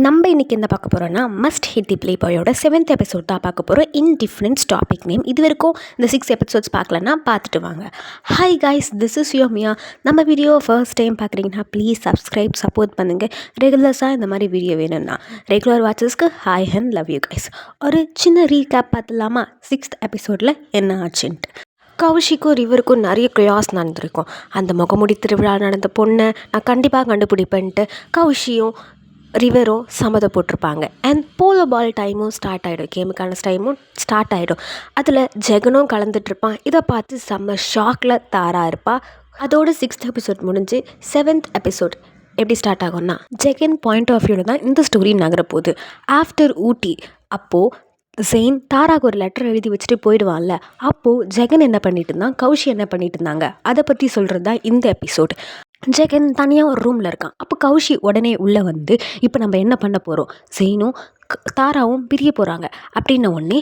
நம்ம இன்றைக்கி என்ன பார்க்க போகிறோன்னா மஸ்ட் ஹிட் தி ப்ளே பாயோட 7th எபிசோட் தான் பார்க்க போகிறோம். In different topic name. இது வரைக்கும் இந்த 6 எபிசோட்ஸ் பார்க்கலன்னா பார்த்துட்டு வாங்க. Hi guys, this is your Mia. நம்ம வீடியோ ஃபர்ஸ்ட் டைம் பார்க்குறீங்கன்னா ப்ளீஸ் சப்ஸ்கிரைப் சப்போர்ட் பண்ணுங்கள். ரெகுலர்ஸாக இந்த மாதிரி வீடியோ வேணும்னா ரெகுலர் வாட்சஸ்க்கு hi and love you guys. ஒரு சின்ன ரீகேப் பார்த்துலாமா 6th எபிசோடில் என்ன ஆச்சுன்ட்டு. கௌஷிக்கும் ரிவருக்கும் நிறைய கிளாஸ் நடந்திருக்கும். அந்த முகமுடி திருவிழா நடந்த பொண்ணை நான் கண்டிப்பாக கண்டுபிடிப்பேன்ட்டு கௌஷியும் ரிவரும் சம்மதம் போட்டிருப்பாங்க. அண்ட் போலோ பால் டைமும் ஸ்டார்ட் ஆகிடும், கேமுக்கான டைமும் ஸ்டார்ட் ஆகிடும். அதில் ஜெகனும் கலந்துட்டுருப்பான். இதை பார்த்து செம்ம ஷாக்கில் தாரா இருப்பா. அதோட 6th எபிசோட் முடிஞ்சு 7th எபிசோட் எப்படி ஸ்டார்ட் ஆகும்னா, ஜெகன் பாயிண்ட் ஆஃப் வியூவில் தான் இந்த ஸ்டோரி நகரப்போகுது. ஆஃப்டர் ஊட்டி அப்போது ஜெயின் தாராக்கு ஒரு லெட்டர் எழுதி வச்சுட்டு போயிடுவான்ல, அப்போது ஜெகன் என்ன பண்ணிட்டு இருந்தான், கௌஷி என்ன பண்ணிட்டு இருந்தாங்க, அதை பற்றி சொல்கிறது தான் இந்த எபிசோட். ஜெகன் தனியாக ஒரு ரூமில் இருக்கான். அப்போ கௌஷி உடனே உள்ளே வந்து, இப்போ நம்ம என்ன பண்ண போகிறோம், ஜெயினும் தாராவும் பிரிய போகிறாங்க அப்படின்ன உடனே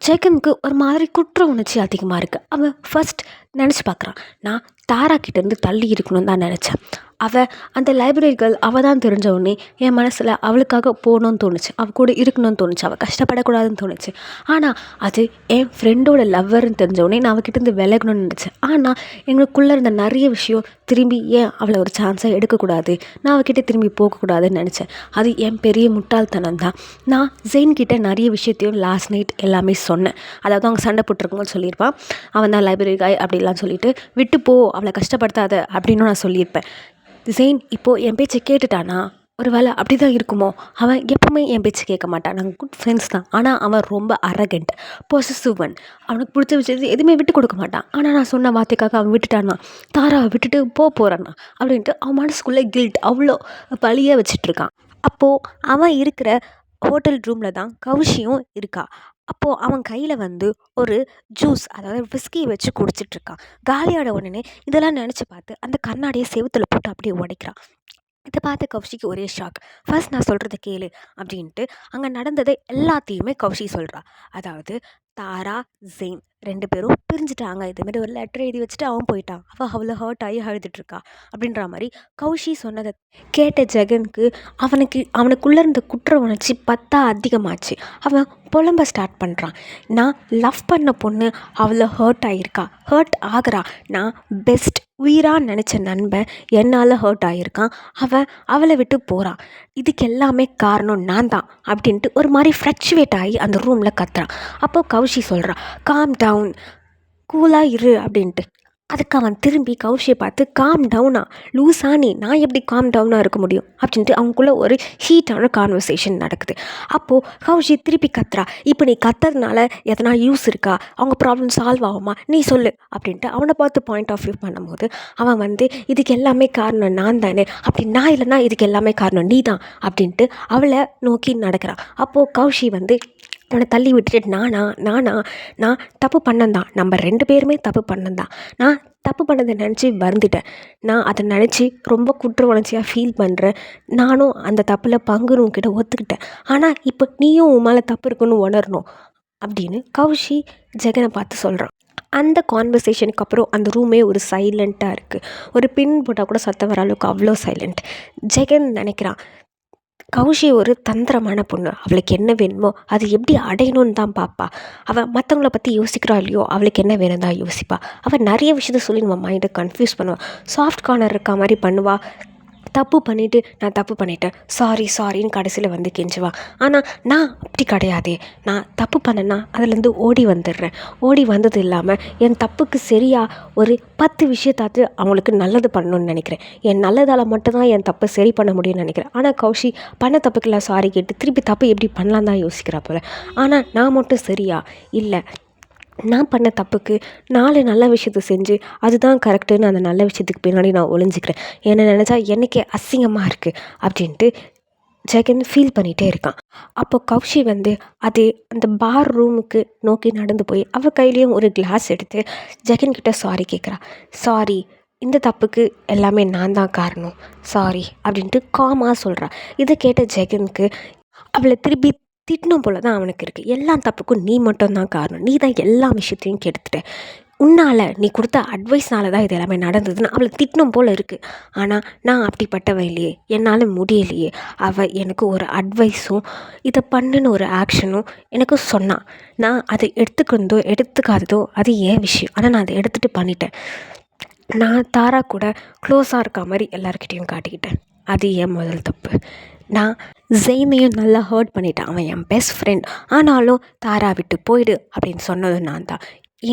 ஜெகனுக்கு ஒரு மாதிரி குற்ற உணர்ச்சி அதிகமாக இருக்குது. அவன் ஃபஸ்ட் நினச்சி பார்க்குறான், நான் தாரா கிட்டேருந்து தள்ளி இருக்கணும்னு தான் நினச்சேன். அவள் அந்த லைப்ரரி கேர்ள் அவள் தான் தெரிஞ்ச உடனே என் மனசில் அவளுக்காக போகணுன்னு தோணுச்சு, அவள் கூட இருக்கணும்னு தோணுச்சு, அவள் கஷ்டப்படக்கூடாதுன்னு தோணுச்சு. ஆனால் அது என் ஃப்ரெண்டோட லவ்வர்னு தெரிஞ்ச உடனே நான் அவகிட்டேருந்து விலகணும்னு நினச்சேன். ஆனால் எங்களுக்குள்ளே இருந்த நிறைய விஷயம் திரும்பி ஏன் அவளை ஒரு சான்ஸாக எடுக்கக்கூடாது, நான் அவகிட்ட திரும்பி போகக்கூடாதுன்னு நினச்சேன். அது என் பெரிய முட்டாள்தனம் தான். நான் ஜெயின்கிட்ட நிறைய விஷயத்தையும் லாஸ்ட் நைட் எல்லாமே சொன்னேன். அதாவது அவங்க சண்டை போட்டிருக்கோன்னு சொல்லியிருப்பான், அவன் தான் லைப்ரரி காய் அப்படிலாம் சொல்லிட்டு விட்டு போ, அவளை கஷ்டப்படுத்தாத அப்படின்னு நான் சொல்லியிருப்பேன். ஜெயின் இப்போது என் பேச்சை கேட்டுட்டானா, ஒரு வேளை அப்படி தான் இருக்குமோ. அவன் எப்பவுமே என் பேச்சு கேட்க மாட்டான், நாங்கள் குட் ஃப்ரெண்ட்ஸ் தான். ஆனால் அவன் ரொம்ப அரகண்ட், பொசசிவன். அவனுக்கு பிடிச்ச விஷயத்தை எதுவுமே விட்டு கொடுக்க மாட்டான். ஆனால் நான் சொன்ன வார்த்தைக்காக அவன் விட்டுட்டானா, தாராவை விட்டுட்டு போகிறான்னா அப்படின்ட்டு அவன் மனசுக்குள்ளே கில்ட் அவ்வளோ பழியாக வச்சிட்ருக்கான். அப்போது அவன் இருக்கிற ஹோட்டல் ரூமில் தான் கௌஷியும் இருக்கா. அப்போது அவன் கையில் வந்து ஒரு ஜூஸ், அதாவது விஸ்கி வச்சு குடிச்சிட்ருக்கான். காலியாட உடனே இதெல்லாம் நினச்சி பார்த்து அந்த கண்ணாடியை செவுத்துல போட்டு அப்படியே உடைக்கிறான். இதை பார்த்து கௌஷிக்கு ஒரே ஷாக். ஃபர்ஸ்ட் நான் சொல்கிறத கேளு அப்படின்ட்டு அங்கே நடந்ததை எல்லாத்தையுமே கௌஷி சொல்கிறா. அதாவது தாரா ஜெயின் 2 பேரும் பிரிஞ்சுட்டாங்க, இதுமாரி ஒரு லெட்டர் எழுதி வச்சுட்டு அவன் போயிட்டான், அவள் அவ்வளோ ஹர்ட் ஆகி அழுதுட்ருக்கா அப்படின்ற மாதிரி கௌஷி சொன்னதை கேட்ட ஜெகனுக்கு அவனுக்குள்ளே இருந்த குற்ற உணர்ச்சி 10 அதிகமாச்சு. அவன் புலம்ப ஸ்டார்ட் பண்ணுறான். நான் லவ் பண்ண பொண்ணு அவ்வளோ ஹர்ட் ஆகியிருக்கா, ஹர்ட் ஆகிறா. நான் பெஸ்ட் உயிராக நினச்ச நண்பன் என்னால் ஹர்ட் ஆகியிருக்கான், அவளை விட்டு போகிறான். இதுக்கு எல்லாமே காரணம் நான் தான் அப்படின்ட்டு ஒரு மாதிரி ஃப்ளக்சுவேட் ஆகி அந்த ரூமில் கத்துறான். அப்போது கௌஷி சொல்கிறான், காம் டவுன், கூலாக இரு அப்படின்ட்டு. அதுக்கு அவன் திரும்பி கௌஷியை பார்த்து, காம் டவுனா, லூஸானி, நான் எப்படி காம் டவுனாக இருக்க முடியும் அப்படின்ட்டு அவங்களுக்குள்ள ஒரு ஹீட்டான கான்வர்சேஷன் நடக்குது. அப்போது கௌஷி திருப்பி கத்துறா, இப்போ நீ கத்துறதுனால எதனா யூஸ் இருக்கா, அவங்க ப்ராப்ளம் சால்வ் ஆகுமா, நீ சொல்லு அப்படின்ட்டு அவனை பார்த்து பாயிண்ட் ஆஃப் வியூ பண்ணும்போது அவன் வந்து, இதுக்கு எல்லாமே காரணம் நான் தானே, அப்படி நான் இல்லைனா இதுக்கு எல்லாமே காரணம் நீ தான் அப்படின்ட்டு அவளை நோக்கி நடக்கிறான். அப்போது கௌஷி வந்து அவனை தள்ளி விட்டுட்டு, நான் தப்பு பண்ணந்தான், நம்ம 2 பேருமே தப்பு பண்ணந்தான், நான் தப்பு பண்ணதை நினச்சி வருந்துட்டேன், நான் அதை நினச்சி ரொம்ப குற்ற உணர்ச்சியாக ஃபீல் பண்ணுறேன், நானும் அந்த தப்பில் பங்குன்னு உன்கிட்ட ஒத்துக்கிட்டேன், ஆனால் இப்போ நீயும் உன் மேலே தப்பு இருக்குன்னு உணரணும் அப்படின்னு கௌஷி ஜெகனை பார்த்து சொல்கிறான். அந்த கான்வர்சேஷனுக்கு அப்புறம் அந்த ரூமே ஒரு சைலண்ட்டாக இருக்குது. ஒரு பின் போட்டால் கூட சத்தம் வர அளவுக்கு அவ்வளோ சைலண்ட். ஜெகன் நினைக்கிறான், கௌஷி ஒரு தந்திரமான பொண்ணு, அவளுக்கு என்ன வேணுமோ அது எப்படி அடையணும்னு தான் பார்ப்பா. அவள் மற்றவங்கள பற்றி யோசிக்கிறா இல்லையோ, அவளுக்கு என்ன வேணும் தான் யோசிப்பா. அவள் நிறைய விஷயத்த சொல்லி நம்ம மைண்டை கன்ஃபியூஸ் பண்ணுவாள், சாஃப்ட் கார்னர் இருக்க மாதிரி பண்ணுவாள். தப்பு பண்ணிவிட்டு நான் தப்பு பண்ணிட்டேன் சாரின்னு கடைசியில் வந்து கெஞ்சுவா. ஆனால் நான் அப்படி கிடையாதே, நான் தப்பு பண்ணேன்னா அதுலேருந்து ஓடி வந்துடுறேன். ஓடி வந்தது இல்லாமல் என் தப்புக்கு சரியாக ஒரு 10 விஷயத்தாத்து அவங்களுக்கு நல்லது பண்ணணும்னு நினைக்கிறேன். என் நல்லதால் மட்டும்தான் என் தப்பை சரி பண்ண முடியும்னு நினைக்கிறேன். ஆனால் கௌஷி பண்ண தப்புக்கெல்லாம் சாரி கேட்டு திருப்பி தப்பு எப்படி பண்ணலாம் தான் யோசிக்கிறா போல. ஆனால் நான் மட்டும் சரியா இல்லை, நான் பண்ண தப்புக்கு 4 நல்ல விஷயத்தை செஞ்சு அதுதான் கரெக்டுன்னு அந்த நல்ல விஷயத்துக்கு பின்னாடி நான் ஒளிஞ்சிக்கிறேன். என்னை நினச்சா எனக்கே அசிங்கமாக இருக்குது அப்படின்ட்டு ஜெகன் ஃபீல் பண்ணிகிட்டே இருக்கான். அப்போ கௌஷி வந்து அந்த பார் ரூமுக்கு நோக்கி நடந்து போய் அவள் கையிலையும் ஒரு கிளாஸ் எடுத்து ஜெகன்கிட்ட சாரி கேட்குறா. சாரி, இந்த தப்புக்கு எல்லாமே நான் தான் காரணம், சாரி அப்படின்ட்டு காமாக சொல்கிறா. இதை கேட்ட ஜெகனுக்கு அவளை திருப்பி திட்டணும் போல தான் அவனுக்கு இருக்குது. எல்லா தப்புக்கும் நீ மட்டும்தான் காரணம், நீ தான் எல்லா விஷயத்தையும் கெடுத்துட்ட, உன்னால் நீ கொடுத்த அட்வைஸ்னால தான் இது எல்லாமே நடந்ததுன்னு அவளை திட்டணும் போல் இருக்குது. ஆனால் நான் அப்படிப்பட்டவன் இல்லையே, என்னால் முடியலையே. அவள் எனக்கு ஒரு அட்வைஸும் இதை பண்ணுன்னு ஒரு ஆக்ஷனும் எனக்கு சொன்னான். நான் அதை எடுத்துக்கிறதோ எடுத்துக்காததோ அது ஏன் விஷயம். ஆனால் நான் அதை எடுத்துகிட்டு பண்ணிட்டேன். நான் தாரா கூட க்ளோஸாக இருக்க மாதிரி எல்லாருக்கிட்டேயும் காட்டிக்கிட்டேன். அது ஏன் முதல் தப்பு. நான் ஜெயினையும் நல்லா ஹர்ட் பண்ணிட்டேன். அவன் என் பெஸ்ட் ஃப்ரெண்ட். ஆனாலும் தாரா விட்டு போயிடு அப்படின்னு சொன்னதும் நான் தான்.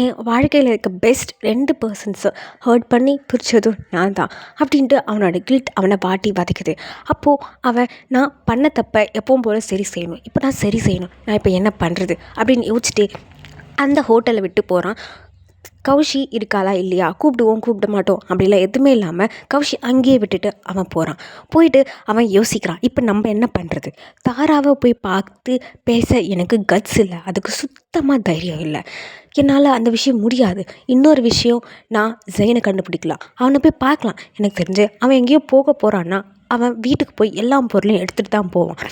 என் வாழ்க்கையில் இருக்க பெஸ்ட் 2 பர்சன்ஸை ஹர்ட் பண்ணி பிரித்ததும் நான் தான் அப்படின்ட்டு அவனோட கில்ட் அவனை வாட்டி வதைக்குது. அப்போது அவன் நான் பண்ண தப்பை எப்பவும் போல் சரி செய்யணும், இப்போ நான் சரி செய்யணும், நான் இப்போ என்ன பண்ணுறது அப்படின்னு யோசிச்சுட்டே அந்த ஹோட்டலை விட்டு போகிறான். கௌஷி இருக்காளா இல்லையா, கூப்பிடுவோம் கூப்பிட மாட்டோம் அப்படிலாம் எதுவுமே இல்லாமல் கௌஷி அங்கேயே விட்டுட்டு அவன் போகிறான். போயிட்டு அவன் யோசிக்கிறான், இப்போ நம்ம என்ன பண்ணுறது. தாராவை போய் பார்த்து பேச எனக்கு கட்ஸ் இல்லை, அதுக்கு சுத்தமாக தைரியம் இல்லை. என்னால் அந்த விஷயம் முடியாது. இன்னொரு விஷயம், நான் ஜெயினை கண்டுபிடிக்கலாம், அவனை போய் பார்க்கலாம். எனக்கு தெரிஞ்சு அவன் எங்கேயோ போக போகிறான்னா அவன் வீட்டுக்கு போய் எல்லா பொருளையும் எடுத்துகிட்டு தான் போவான்.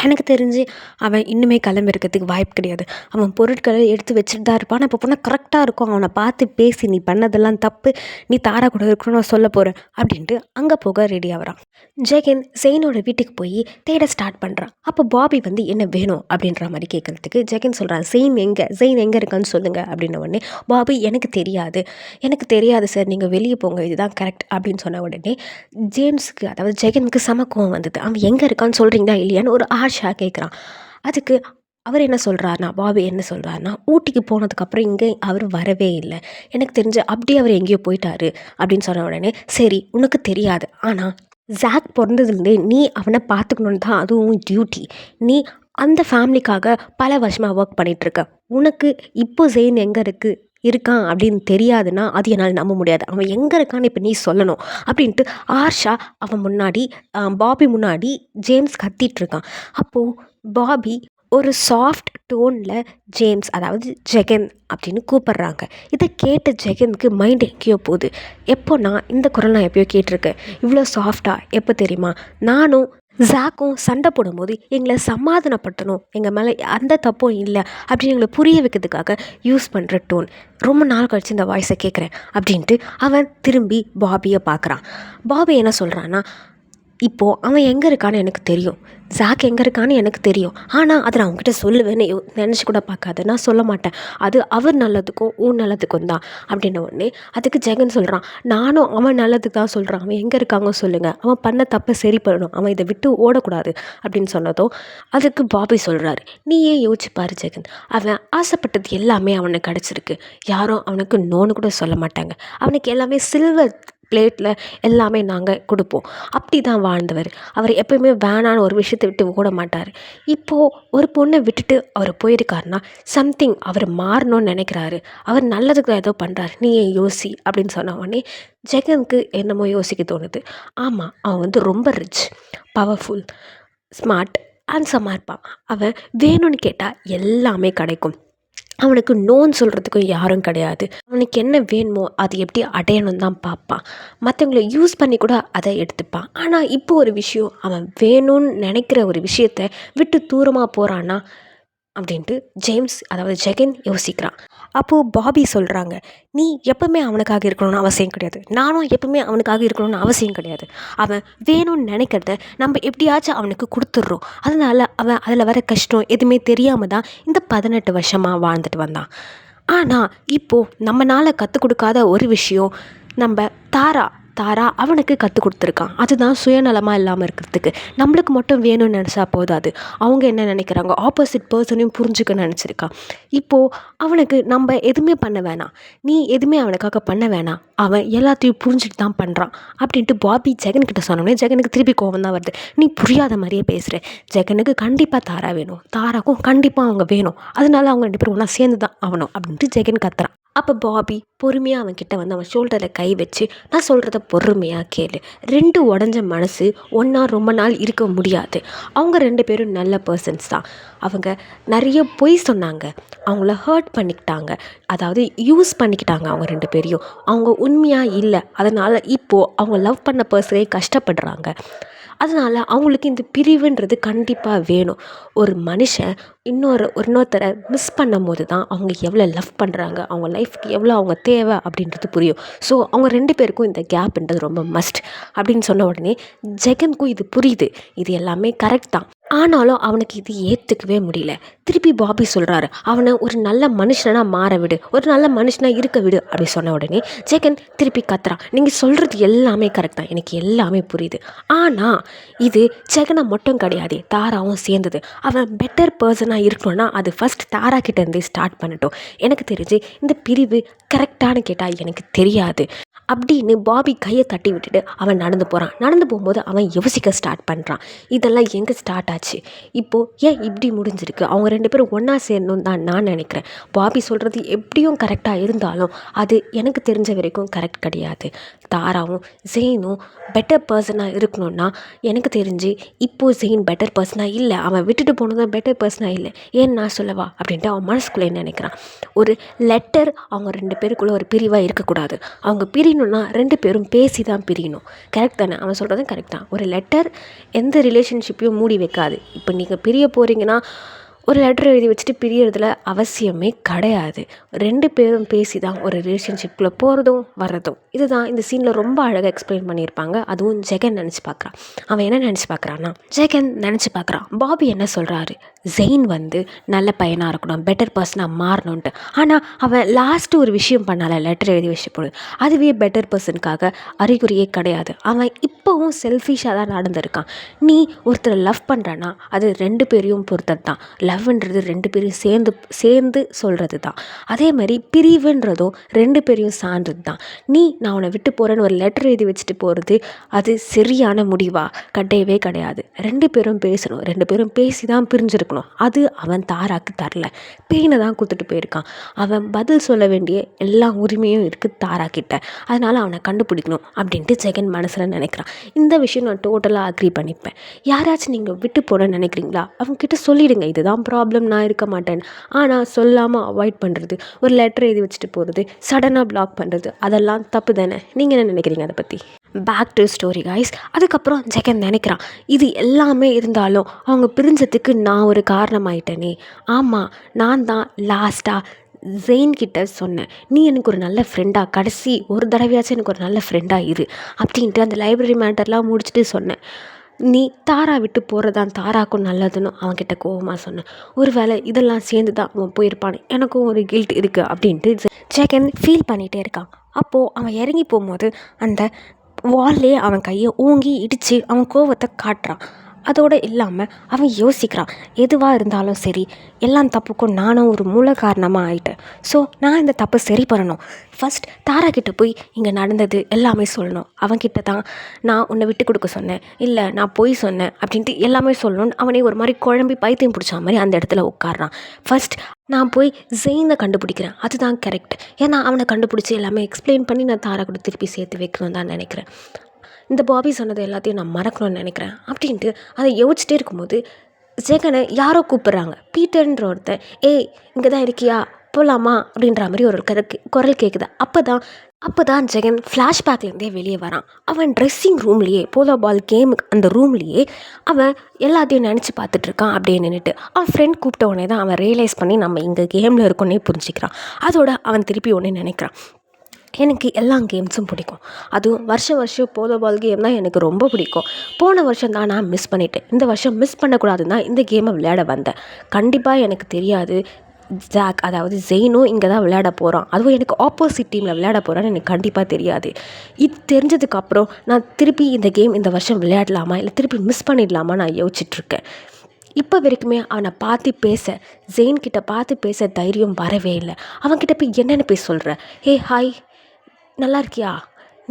எனக்கு தெரிஞ்சு அவன் இன்னுமே கிளம்பிருக்கிறதுக்கு வாய்ப்பு கிடையாது. அவன் பொருட்களை எடுத்து வச்சுட்டு தான் இருப்பான். இப்போ போனால் கரெக்டாக இருக்கும். அவனை பார்த்து பேசி, நீ பண்ணதெல்லாம் தப்பு, நீ தாரா கூட இருக்கணும்னு நான் சொல்ல போகிறேன் அப்படின்ட்டு அங்கே போக ரெடி ஆகிறான். ஜெகன் ஜெயினோட வீட்டுக்கு போய் தேட ஸ்டார்ட் பண்ணுறான். அப்போ பாபி வந்து என்ன வேணும் அப்படின்ற மாதிரி கேட்குறதுக்கு ஜெகன் சொல்கிறான், ஜெயின் எங்கே இருக்கான்னு சொல்லுங்கள் அப்படின்ன உடனே பாபி எனக்கு தெரியாது சார், நீங்கள் வெளியே போங்க, இதுதான் கரெக்ட் அப்படின்னு சொன்ன உடனே ஜேம்ஸுக்கு, அதாவது ஜெகனுக்கு சமக்கம் வந்தது. அவன் எங்கே இருக்கான்னு சொல்கிறீங்களா இல்லையான்னு ஒரு ஆஷா கேட்குறான். அதுக்கு அவர் என்ன சொல்கிறாருனா, பாபி என்ன சொல்கிறாருனா, ஊட்டிக்கு போனதுக்கப்புறம் இங்கே அவர் வரவே இல்லை, எனக்கு தெரிஞ்சு அப்படியே அவர் எங்கேயோ போயிட்டாரு அப்படின்னு சொன்ன உடனே, சரி உனக்கு தெரியாது, ஆனால் ஜாக் பிறந்ததுலேருந்தே நீ அவனை பார்த்துக்கணுன்னு தான் அதுவும் டியூட்டி. நீ அந்த ஃபேமிலிக்காக பல வருஷமாக ஒர்க் பண்ணிகிட்ருக்க. உனக்கு இப்போ ஜெயின் எங்கே இருக்கான் அப்படின்னு தெரியாதுன்னா அது என்னால் நம்ப முடியாது. அவன் எங்கே இருக்கான்னு இப்போ நீ சொல்லணும் அப்படின்ட்டு ஆர்ஷா அவன் முன்னாடி பாபி முன்னாடி ஜேம்ஸ் கத்திகிட்ருக்கான். அப்போது பாபி ஒரு சாஃப்ட் டோனில் ஜேம்ஸ், அதாவது ஜெகன் அப்படின்னு கூப்பிட்றாங்க. இதை கேட்ட ஜெகனுக்கு மைண்ட் எங்கேயோ போகுது. எப்போ நான் இந்த குரல் நான் எப்போயோ கேட்டிருக்கேன், இவ்வளோ சாஃப்டாக எப்போ தெரியுமா, நானும் ஜாக்கும் சண்டை போடும்போது எங்களை சமாதானப்படுத்தணும், எங்கள் மேலே அந்த தப்பும் இல்லை அப்படின்னு எங்களை புரிய வைக்கிறதுக்காக யூஸ் பண்ணுற டோன். ரொம்ப நாள் கழிச்சு இந்த வாய்ஸை கேட்குறேன் அப்படின்ட்டு அவன் திரும்பி பாபியை பார்க்குறான். பாபி என்ன சொல்கிறான்னா, இப்போது அவன் எங்கே இருக்கான்னு எனக்கு தெரியும், ஜாக் எங்கே இருக்கான்னு எனக்கு தெரியும், ஆனால் அதை நான் அவங்ககிட்ட சொல்லுவேன்னு நினச்சி கூட பார்க்காது, நான் சொல்ல மாட்டேன், அது அவர் நல்லதுக்கும் உன் நல்லதுக்கும் தான் அப்படின்ன உடனே அதுக்கு ஜெகன் சொல்கிறான், நானும் அவன் நல்லதுக்கு தான் சொல்கிறான், அவன் எங்கே இருக்காங்க சொல்லுங்கள், அவன் பண்ண தப்பை சரி பண்ணணும், அவன் இதை விட்டு ஓடக்கூடாது அப்படின்னு சொன்னதும் அதுக்கு பாபி சொல்கிறாரு, நீ ஏன் யோசிச்சுப்பாரு ஜெகன், அவன் ஆசைப்பட்டது எல்லாமே அவனுக்கு கிடச்சிருக்கு, யாரும் அவனுக்கு நோன்னு கூட சொல்ல மாட்டாங்க, அவனுக்கு எல்லாமே சில்வர் பிளேட்டில் எல்லாமே நாங்கள் கொடுப்போம். அப்படி தான் வாழ்ந்தவர். அவர் எப்போயுமே வேணான்னு ஒரு விஷயத்தை விட்டு ஓட மாட்டார். இப்போது ஒரு பொண்ணை விட்டுட்டு அவர் போயிருக்காருன்னா சம்திங் அவர் மாறணும்னு நினைக்கிறாரு, அவர் நல்லதுக்கு தான் ஏதோ பண்ணுறாரு, நீ ஏன் யோசி அப்படின்னு சொன்ன உடனே ஜெகனுக்கு என்னமோ யோசிக்க தோணுது. ஆமாம், அவன் வந்து ரொம்ப ரிச், பவர்ஃபுல், ஸ்மார்ட், ஹேண்ட்ஸமாக இருப்பான். அவன் வேணும்னு கேட்டால் எல்லாமே கிடைக்கும். அவனுக்கு நோன்னு சொல்கிறதுக்கும் யாரும் கிடையாது. அவனுக்கு என்ன வேணுமோ அது எப்படி அடையணும் தான் பார்ப்பான். மற்றவங்கள யூஸ் பண்ணி கூட அதை எடுத்துப்பான். ஆனால் இப்போ ஒரு விஷயம், அவன் வேணும்னு நினைக்கிற ஒரு விஷயத்தை விட்டு தூரமாக போகிறான்னா அப்படின்ட்டு ஜேம்ஸ், அதாவது ஜெகன் யோசிக்கிறான். அப்போது பாபி சொல்கிறாங்க, நீ எப்பவுமே அவனுக்காக இருக்கணும்னு அவசியம் கிடையாது, நானும் எப்பவுமே அவனுக்காக இருக்கணும்னு அவசியம் கிடையாது. அவன் வேணும்னு நினைக்கிறத நம்ம எப்படியாச்சும் அவனுக்கு கொடுத்துட்றோம். அதனால் அவன் அதில் வர கஷ்டம் எதுவுமே தெரியாமல் தான் இந்த 18 வருஷமாக வாழ்ந்துட்டு வந்தான். ஆனால் இப்போது நம்மளால் கற்றுக் கொடுக்காத ஒரு விஷயம் நம்ம தாரா அவனுக்கு கற்றுக் கொடுத்துருக்கான். அதுதான் சுயநலமாக இல்லாமல் இருக்கிறதுக்கு. நம்மளுக்கு மட்டும் வேணும்னு நினச்சா போதாது, அவங்க என்ன நினைக்கிறாங்க ஆப்போசிட் பர்சனையும் புரிஞ்சுக்க நினச்சிருக்கான். இப்போது அவனுக்கு நம்ம எதுவுமே பண்ண வேணாம், நீ எதுவுமே அவனுக்காக பண்ண வேணாம், அவன் எல்லாத்தையும் புரிஞ்சுட்டு தான் பண்ணுறான் அப்படின்ட்டு பாபி ஜெகன்கிட்ட சொன்னோடனே ஜெகனுக்கு திருப்பி கோவம் தான் வருது. நீ புரியாத மாதிரியே பேசுகிற, ஜெகனுக்கு கண்டிப்பாக தாரா வேணும், தாராக்கும் கண்டிப்பாக அவங்க வேணும், அதனால அவங்க 2 பேரும் ஒன்றா சேர்ந்து தான் ஆகணும் அப்படின்ட்டு ஜெகன் கத்துறான். அப்போ பாபி பொறுமையாக அவன்கிட்ட வந்து அவன் ஷோல்டரில் கை வச்சு, நான் சொல்கிறத பொறுமையாக கேளு, 2 உடஞ்ச மனசு ஒன்றா ரொம்ப நாள் இருக்க முடியாது. அவங்க 2 பேரும் நல்ல பர்சன்ஸ் தான். அவங்க நிறைய பொய் சொன்னாங்க, அவங்கள ஹர்ட் பண்ணிக்கிட்டாங்க, அதாவது யூஸ் பண்ணிக்கிட்டாங்க அவங்க 2 பேரையும். அவங்க உண்மையாக இல்லை, அதனால் இப்போது அவங்க லவ் பண்ண பர்சனே கஷ்டப்படுறாங்க. அதனால் அவங்களுக்கு இந்த பிரிவுன்றது கண்டிப்பாக வேணும். ஒரு மனுஷன் இன்னொருத்தரை மிஸ் பண்ணும்போது தான் அவங்க எவ்வளோ லவ் பண்ணுறாங்க, அவங்க லைஃப்க்கு எவ்வளோ அவங்க தேவை அப்படின்றது புரியும். ஸோ அவங்க 2 பேருக்கும் இந்த கேப்ன்றது ரொம்ப மஸ்ட் அப்படின்னு சொன்ன உடனே ஜெகனுக்கும் இது புரியுது. இது எல்லாமே கரெக்ட் தான். ஆனாலும் அவனுக்கு இது ஏற்றுக்கவே முடியல. திருப்பி பாபி சொல்கிறாரு, அவனை ஒரு நல்ல மனுஷனாக மாற விடு, ஒரு நல்ல மனுஷனாக இருக்க விடு அப்படி சொன்ன உடனே ஜெகன் திருப்பி கத்துறான், நீங்கள் சொல்கிறது எல்லாமே கரெக்ட் தான், எனக்கு எல்லாமே புரியுது. ஆனால் இது ஜெகனை மட்டும் கிடையாது, தாராவும் சேர்ந்தது. அவன் பெட்டர் பர்சனாக இருக்கணும்னா அது ஃபஸ்ட் தாரா கிட்டேருந்தே ஸ்டார்ட் பண்ணட்டும். எனக்கு தெரிஞ்சு இந்த பிரிவு கரெக்டானு கேட்டால் எனக்கு தெரியாது அப்படின்னு பாபி கையை தட்டி விட்டுட்டு அவன் நடந்து போகிறான். நடந்து போகும்போது அவன் யோசிக்க ஸ்டார்ட் பண்ணுறான், இதெல்லாம் எங்கே ஸ்டார்ட் ஆச்சு, இப்போது ஏன் இப்படி முடிஞ்சிருக்கு, அவங்க 2 பேரும் ஒன்றா சேரணும்னு தான் நான் நினைக்கிறேன். பாபி சொல்கிறது எப்படியும் கரெக்டாக இருந்தாலும் அது எனக்கு தெரிஞ்ச வரைக்கும் கரெக்ட் கிடையாது. தாராவும் ஜெயினும் பெட்டர் பர்சனாக இருக்கணும்னா எனக்கு தெரிஞ்சு இப்போது ஜெயின் பெட்டர் பர்சனாக இல்லை, அவன் விட்டுட்டு போனதும் பெட்டர் பர்சனாக இல்லை. ஏன்னு நான் சொல்லவா அப்படின்ட்டு அவன் மனசுக்குள்ளே நினைக்கிறான். ஒரு லெட்டர் அவங்க 2 பேருக்குள்ளே ஒரு பிரிவாக இருக்கக்கூடாது. அவங்க பிரியணும்னா 2 பேரும் பேசி தான் பிரியணும். கரெக்ட் தானே? அவன் சொல்கிறதும் கரெக்ட் தான். ஒரு லெட்டர் எந்த ரிலேஷன்ஷிப்பையும் மூடி வைக்காது. இப்போ நீங்கள் பிரிய போகிறீங்கன்னா ஒரு லெட்டர் எழுதி வச்சுட்டு பிரியறதுல அவசியமே கிடையாது. 2 பேரும் பேசி தான் ஒரு ரிலேஷன்ஷிப்பில் போகிறதும் வர்றதும். இதுதான் இந்த சீனில் ரொம்ப அழகாக எக்ஸ்பிளைன் பண்ணியிருப்பாங்க. அதுவும் ஜெகன் நினச்சி பார்க்குறான். அவன் என்ன நினச்சி பார்க்குறான்னா, ஜெகன் நினச்சி பார்க்குறான் பாபி என்ன சொல்கிறாரு, ஜெயின் நல்ல பையனாக இருக்கணும், பெட்டர் பர்சனாக மாறணுன்ட்டு. ஆனால் அவன் லாஸ்ட்டு ஒரு விஷயம் பண்ணால, லெட்டர் எழுதி வச்சு போடு, அதுவே பெட்டர் பர்சனுக்காக அறிகுறியே கிடையாது. அவன் இப்போவும் செல்ஃபிஷாக தான் நடந்திருக்கான். நீ ஒருத்தரை லவ் பண்ணுறன்னா அது 2 பேரையும் பொறுத்தது தான். லவ்ன்றது 2 பேரையும் சேர்ந்து சொல்கிறது தான். அதே மாதிரி பிரிவுன்றதும் 2 பேரையும் சார்ந்தது தான். நான் அவனை விட்டு போகிறேன்னு ஒரு லெட்டர் எழுதி வச்சுட்டு போகிறது அது சரியான முடிவா கிடையவே கிடையாது. 2 பேரும் பேசணும், 2 பேரும் பேசி தான் பிரிஞ்சிருக்கணும். அது அவன் தாராக்கு தரல, பெயினை தான் கொடுத்துட்டு போயிருக்கான். அவன் பதில் சொல்ல வேண்டிய எல்லா உரிமையும் இருக்குது தாரா கிட்ட. அதனால் அவனை கண்டுபிடிக்கணும் அப்படின்ட்டு ஜெகன் மனசில் நினைக்கிறான். இந்த விஷயம் நான் டோட்டலாக அக்ரி பண்ணிப்பேன். யாராச்சும் நீங்கள் விட்டு போகணுன்னு நினைக்கிறீங்களா, அவங்கக்கிட்ட சொல்லிவிடுங்க, இதுதான் ப்ராப்ளம், நான் இருக்க மாட்டேன். ஆனால் சொல்லாமல் அவாய்ட் பண்ணுறது, ஒரு லெட்டர் எழுதி வச்சுட்டு போகிறது, சடனாக பிளாக் பண்ணுறது, அதெல்லாம் தப்பு தானே? நீங்கள் என்ன நினைக்கிறீங்க அதை பற்றி? Back to story guys. அதுக்கப்புறம் ஜெகன் நினைக்கிறான், இது எல்லாமே இருந்தாலும் அவங்க பிரிஞ்சதுக்கு நான் ஒரு காரணமாயிட்டேனே. ஆமாம், நான் தான் லாஸ்ட்டாக ஜெயின்கிட்ட சொன்னேன், நீ எனக்கு ஒரு நல்ல ஃப்ரெண்டாக, கடைசி ஒரு தடவையாச்சும் எனக்கு ஒரு நல்ல ஃப்ரெண்டாக இரு அப்படின்ட்டு அந்த லைப்ரரி மேட்டர்லாம் முடிச்சுட்டு சொன்னேன். நீ தாரா விட்டு போகிறதான் தாராக்கும் நல்லதுன்னு அவன்கிட்ட கோவமாக சொன்னேன். ஒரு வேளை இதெல்லாம் சேர்ந்து தான் அவன் போயிருப்பான், எனக்கும் ஒரு கில்ட் இருக்குது அப்படின்ட்டு ஜெகன் ஃபீல் பண்ணிகிட்டே இருக்கான். அப்போது அவன் இறங்கி போகும்போது அந்த வால்லே அவன் கையை ஓங்கி இடித்து அவன் கோவத்தை காட்டுறான். அதோடு இல்லாமல் அவன் யோசிக்கிறான், எதுவாக இருந்தாலும் சரி, எல்லாம் தப்புக்கும் நானும் ஒரு மூல காரணமாக ஆகிட்டேன். ஸோ நான் இந்த தப்பை சரி பண்ணணும். ஃபஸ்ட் தாரா கிட்டே போய் இங்கே நடந்தது எல்லாமே சொல்லணும். அவன்கிட்ட தான் நான் உன்னை விட்டு கொடுக்க சொன்னேன், இல்லை நான் போய் சொன்னேன் அப்படின்ட்டு எல்லாமே சொல்லணும்னு அவனே ஒரு மாதிரி குழம்பி பைத்தியம் பிடிச்ச மாதிரி அந்த இடத்துல உட்காடுறான். ஃபஸ்ட் நான் போய் ஜெயினை கண்டுபிடிக்கிறேன், அதுதான் கரெக்ட். ஏன்னா அவனை கண்டுபிடிச்சி எல்லாமே எக்ஸ்பிளைன் பண்ணி நான் தாரா கூட திருப்பி சேர்த்து வைக்கணும்னு தான் நினைக்கிறேன். இந்த பாபி சொன்னது எல்லாத்தையும் நான் மறக்கணும்னு நினைக்கிறேன் அப்படின்ட்டு அதை யோசிச்சிட்டே இருக்கும்போது ஜெகனை யாரோ கூப்பிட்றாங்க. பீட்டர்ன்ற ஒருத்தன், ஏய் இங்கே தான் இருக்கியா, போகலாமா அப்படின்ற மாதிரி ஒரு குரல் கேட்குது. அப்போ தான் ஜெகன் ஃப்ளாஷ்பேக்லேருந்தே வெளியே வரான். அவன் ட்ரெஸ்ஸிங் ரூம்லேயே, போலோ பால் கேமுக்கு அந்த ரூம்லேயே அவன் எல்லாத்தையும் நினச்சி பார்த்துட்ருக்கான். அப்படியே நின்றுட்டு அவன் ஃப்ரெண்ட் கூப்பிட்ட உடனே தான் அவன் ரியலைஸ் பண்ணி நம்ம இங்கே கேமில் இருக்கோன்னே புரிஞ்சிக்கிறான். அதோட அவன் திருப்பி உடனே நினைக்கிறான், எனக்கு எல்லா கேம்ஸும் பிடிக்கும், அதுவும் வருஷம் போலோ பால் கேம் தான் எனக்கு ரொம்ப பிடிக்கும். போன வருஷம் தான் நான் மிஸ் பண்ணிட்டேன், இந்த வருஷம் மிஸ் பண்ணக்கூடாதுன்னு தான் இந்த கேமை விளையாட வந்தேன். கண்டிப்பாக எனக்கு தெரியாது ஜாக், அதாவது ஜெயினும் இங்கே தான் விளையாட போகிறான், அதுவும் எனக்கு ஆப்போசிட் டீமில் விளையாட போகிறான்னு எனக்கு கண்டிப்பாக தெரியாது. இது தெரிஞ்சதுக்கப்புறம் நான் திருப்பி இந்த கேம் இந்த வருஷம் விளையாடலாமா இல்லை திருப்பி மிஸ் பண்ணிடலாமா நான் யோசிச்சுட்ருக்கேன். இப்போ வரைக்குமே அவனை பார்த்து பேச, ஜெயின்கிட்ட பார்த்து பேச தைரியம் வரவே இல்லை. அவன்கிட்ட போய் என்னென்னு போய் சொல்கிற, ஹே ஹாய் நல்லா இருக்கியா,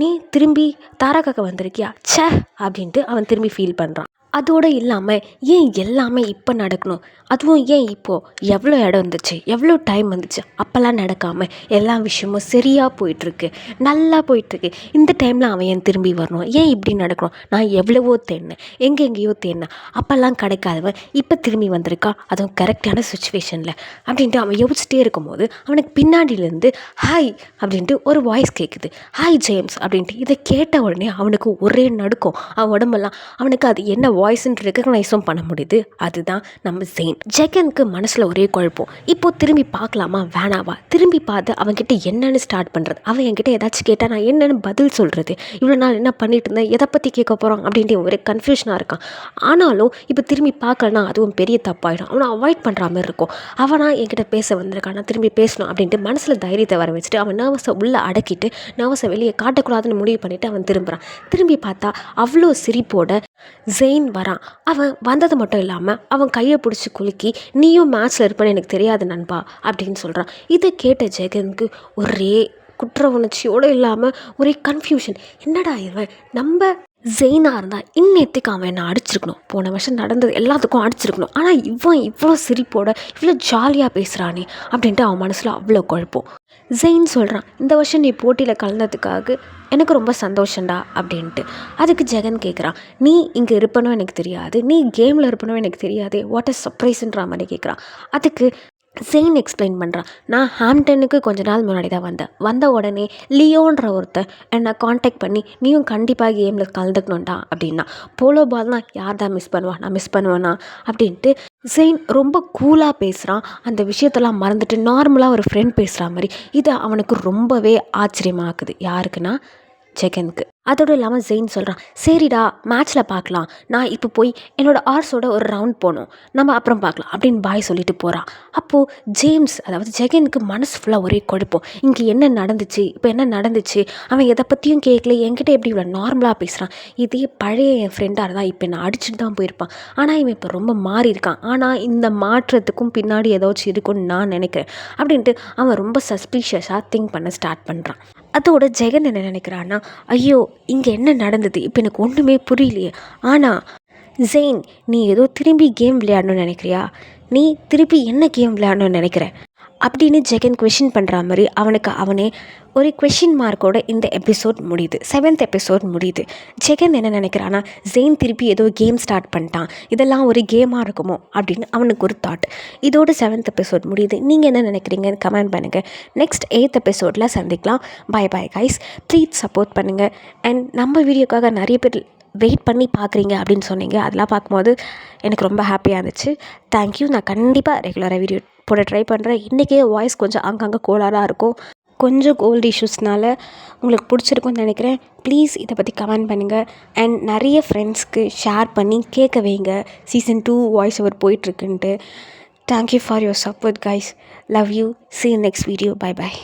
நீ திரும்பி தாராக்காக்க வந்திருக்கியா, ச்சே அப்படின்ட்டு அவன் திரும்பி ஃபீல் பண்ணுறான். அதோடு இல்லாமல் ஏன் எல்லாமே இப்போ நடக்கணும், அதுவும் ஏன் இப்போது, எவ்வளோ இடம் இருந்துச்சு, எவ்வளோ டைம் வந்துச்சு, அப்போல்லாம் நடக்காமல் எல்லா விஷயமும் சரியாக போயிட்டுருக்கு, நல்லா போயிட்டுருக்கு. இந்த டைமில் அவன் ஏன் திரும்பி வரணும், ஏன் இப்படி நடக்கணும், நான் எவ்வளவோ தேடினேன், எங்கெங்கேயோ தேடினேன், அப்போல்லாம் கிடைக்காதவன் இப்போ திரும்பி வந்திருக்கா, அதுவும் கரெக்டான சுச்சுவேஷனில் அப்படின்ட்டு அவன் யோசிச்சிட்டே இருக்கும்போது அவனுக்கு பின்னாடியிலேருந்து ஹாய் அப்படின்ட்டு ஒரு வாய்ஸ் கேட்குது. ஹாய் ஜேம்ஸ் அப்படின்ட்டு. இதை கேட்ட உடனே அவனுக்கு ஒரே நடுக்கும், அவன் உடம்பெல்லாம். அவனுக்கு அது என்ன வாய்ஸ்ன்னு ரெகக்னைஸும் பண்ண முடியுது. அதுதான் நம்ம ஜெயின். ஜெகனுக்கு மனசில் ஒரே குழப்பம். இப்போது திரும்பி பார்க்கலாமா வேணாவா, திரும்பி பார்த்து அவன்கிட்ட என்னென்னு ஸ்டார்ட் பண்ணுறது, அவன் என்கிட்ட ஏதாச்சும் கேட்டால் நான் என்னென்னு பதில் சொல்கிறது, இவ்வளோ நாள் என்ன பண்ணிட்டு இருந்தேன், எதை பற்றி கேட்க போகிறான் அப்படின்ட்டு ஒரே கன்ஃபியூஷனாக இருக்கான். ஆனாலும் இப்போ திரும்பி பார்க்கலனா அதுவும் பெரிய தப்பாயிடும், அவனை அவாய்ட் பண்ணுற மாதிரி இருக்கும். அவனா என்கிட்ட பேச வந்திருக்கான், நான் திரும்பி பேசணும் அப்படின்ட்டு மனசில் தைரியத்தை வர வச்சுட்டு அவன் நர்வஸை உள்ளே அடக்கிட்டு நர்வஸை வெளியே காட்டக்கூடாதுன்னு முடிவு பண்ணிவிட்டு அவன் திரும்பி பார்த்தா அவ்வளோ சிரிப்போட ஜெயின் வரான். அவன் வந்தது மட்டும் இல்லாமல் அவன் கையை பிடிச்சி குலுக்கி, நீயும் மேட்ச்சில் இருப்பேன்னு எனக்கு தெரியாது நண்பா அப்படின்னு சொல்கிறான். இதை கேட்ட ஜெகனுக்கு ஒரே குற்ற உணர்ச்சியோடு இல்லாமல் ஒரே கன்ஃபியூஷன். என்னடா இவன் நம்ம ஜெயினாக இருந்தால் இன்னத்துக்கு அவன் என்னை அடிச்சிருக்கணும், போன வருஷம் நடந்தது எல்லாத்துக்கும் அடிச்சிருக்கணும், ஆனால் இவன் இவ்வளோ சிரிப்போட இவ்வளோ ஜாலியாக பேசுகிறானே அப்படின்ட்டு அவன் மனசில் அவ்வளோ குழப்பம். ஜெயின் சொல்கிறான், இந்த வருஷம் நீ போட்டியில் கலந்ததுக்காக எனக்கு ரொம்ப சந்தோஷம்டா அப்படின்ட்டு. அதுக்கு ஜெகன் கேட்குறான், நீ இங்கே இருப்பனும் எனக்கு தெரியாது, நீ கேமில் இருப்பனும் எனக்கு தெரியாது, வாட் இஸ் சர்ப்ரைஸ்ன்ற மாதிரி கேட்குறான். அதுக்கு ஜெயின் எக்ஸ்பிளைன் பண்ணுறான், நான் ஹாம்டனுக்கு கொஞ்ச நாள் முன்னாடி தான் வந்த உடனே லியோன்ற ஒருத்தர் என்னை காண்டாக்ட் பண்ணி நீயும் கண்டிப்பாக கேமில் கலந்துக்கணும்டா அப்படின்னா. போலோ பால்னால் யார் தான் மிஸ் பண்ணுவா, நான் மிஸ் பண்ணுவேனா அப்படின்ட்டு ஜெயின் ரொம்ப கூலாக பேசுகிறான். அந்த விஷயத்தெல்லாம் மறந்துட்டு நார்மலாக ஒரு ஃப்ரெண்ட் பேசுகிற மாதிரி. இது அவனுக்கு ரொம்பவே ஆச்சரியமாக்குது. யாருக்குன்னா ஜெகனுக்கு. அதோடு இல்லாமல் ஜெயின் சொல்கிறான், சரிடா மேட்ச்சில் பார்க்கலாம், நான் இப்போ போய் என்னோடய ஆர்ஸோட ஒரு ரவுண்ட் போகணும், நம்ம அப்புறம் பார்க்கலாம் அப்படின்னு பாய் சொல்லிட்டு போகிறான். அப்போது ஜேம்ஸ் அதாவது ஜெகனுக்கு மனசு ஃபுல்லாக ஒரே குழப்பம். இங்கே என்ன நடந்துச்சு, இப்போ என்ன நடந்துச்சு, அவன் எதை பற்றியும் கேட்கல, என்கிட்ட எப்படி இவ்வளோ நார்மலாக பேசுகிறான், இதே பழைய என் ஃப்ரெண்டாக இருந்தால் இப்போ என்னை அடிச்சுட்டு தான் போயிருப்பான், ஆனால் இவன் இப்போ ரொம்ப மாறி இருக்கான், ஆனால் இந்த மாற்றத்துக்கும் பின்னாடி ஏதாச்சும் இருக்குன்னு நான் நினைக்கிறேன் அப்படின்ட்டு அவன் ரொம்ப சஸ்பீஷியஸாக திங்க் பண்ண ஸ்டார்ட் பண்ணுறான். அதோட ஜெகன் என்ன நினைக்கிறான்னா, ஐயோ இங்கே என்ன நடந்தது, இப்போ எனக்கு ஒன்றுமே புரியலையே. ஆனால் ஜெயின், நீ ஏதோ திரும்பி கேம் விளையாடணும்னு நினைக்கிறியா, நீ திருப்பி என்ன கேம் விளையாடணும்னு நினைக்கிற அப்படின்னு ஜெகன் கொஷின் பண்ணுற மாதிரி அவனுக்கு அவனே ஒரு கொஷின் மார்க்கோட இந்த எபிசோட் முடியுது. 7th எபிசோட் முடியுது. ஜெகன் என்ன நினைக்கிறான்னா, ஜெயின் திருப்பி ஏதோ கேம் ஸ்டார்ட் பண்ணிட்டான், இதெல்லாம் ஒரு கேமாக இருக்குமோ அப்படின்னு அவனுக்கு ஒரு தாட். இதோட 7th எபிசோட் முடியுது. நீங்கள் என்ன நினைக்கிறீங்கன்னு கமெண்ட் பண்ணுங்கள். நெக்ஸ்ட் 8th எபிசோடில் சந்திக்கலாம். Bye bye guys, please support பண்ணுங்கள். அண்ட் நம்ம வீடியோக்காக நிறைய பேர் வெயிட் பண்ணி பார்க்குறீங்க அப்படின்னு சொன்னீங்க, அதெல்லாம் பார்க்கும்போது எனக்கு ரொம்ப ஹாப்பியாக இருந்துச்சு. தேங்க்யூ. நான் கண்டிப்பாக ரெகுலராக வீடியோ போட ட்ரை பண்ணுறேன். இன்றைக்கே வாய்ஸ் கொஞ்சம் அங்கங்கே கோளாறாக இருக்கும், கொஞ்சம் கோல்டு இஷ்யூஸ்னால் உங்களுக்கு பிடிச்சிருக்குன்னு நினைக்கிறேன். ப்ளீஸ் இதை பற்றி கமெண்ட் பண்ணுங்கள். அண்ட் நிறைய ஃப்ரெண்ட்ஸ்க்கு ஷேர் பண்ணி கேட்க வைங்க, சீசன் 2 வாய்ஸ் ஓவர் போயிட்டுருக்குன்ட்டு. Thank you for your support guys. Love you. See you next video. Bye bye.